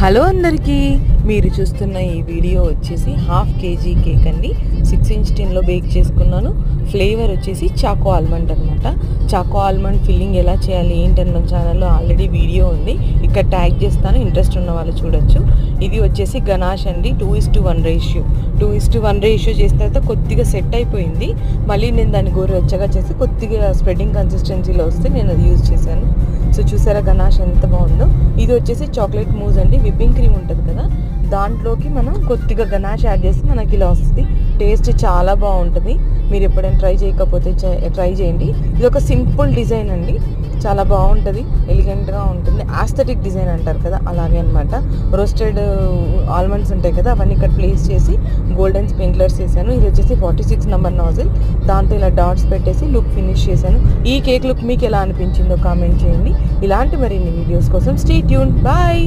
Hello అందరికీ, మీరు చూస్తున్న ఈ వీడియో వచ్చేసి హాఫ్ కేజీ కేక్ అండి. 6 ఇంచ్ టిన్లో బేక్ చేసుకున్నాను. ఫ్లేవర్ వచ్చేసి చాకో ఆల్మండ్ అనమాట. చాకో ఆల్మండ్ ఫిల్లింగ్ ఎలా చేయాలి ఏంటన్న ఛానల్లో ఆల్రెడీ వీడియో ఉంది, ఇక్కడ ట్యాగ్ చేస్తాను, ఇంట్రెస్ట్ ఉన్న వాళ్ళు చూడొచ్చు. ఇది వచ్చేసి గనాష్ అండి. 2:1 రేషియో. 2:1 రేషియో చేసిన తర్వాత కొద్దిగా సెట్ అయిపోయింది. మళ్ళీ నేను దాన్ని గోరువెచ్చగా చేసి కొద్దిగా స్ప్రెడ్డింగ్ కన్సిస్టెన్సీలో వస్తే నేను అది యూజ్ చేశాను. సో చూసారా గనాష్ ఎంత బాగుందో. ఇది వచ్చేసి చాక్లెట్ మూజ్ అండి. విప్పింగ్ క్రీమ్ ఉంటుంది కదా, దాంట్లోకి మనం కొద్దిగా గనాష్ యాడ్ చేస్తే మనకి ఇలా వస్తుంది. టేస్ట్ చాలా బాగుంటుంది. మీరు ఎప్పుడైనా ట్రై చేయకపోతే ట్రై చేయండి. ఇది ఒక సింపుల్ డిజైన్ అండి, చాలా బాగుంటుంది, ఎలిగెంట్గా ఉంటుంది. ఆస్థెటిక్ డిజైన్ అంటారు కదా, అలాగే అనమాట. రోస్టెడ్ ఆల్మండ్స్ ఉంటాయి కదా, అవన్నీ ఇక్కడ ప్లేస్ చేసి గోల్డెన్ స్ప్రింక్లర్స్ చేశాను. ఇది వచ్చేసి 46 నెంబర్ నాజిల్, దాంతో ఇలా డాట్స్ పెట్టేసి లుక్ ఫినిష్ చేశాను. ఈ కేక్ లుక్ మీకు ఎలా అనిపించిందో కామెంట్ చేయండి. ఇలాంటి మరిన్ని వీడియోస్ కోసం స్టే ట్యూన్. బాయ్.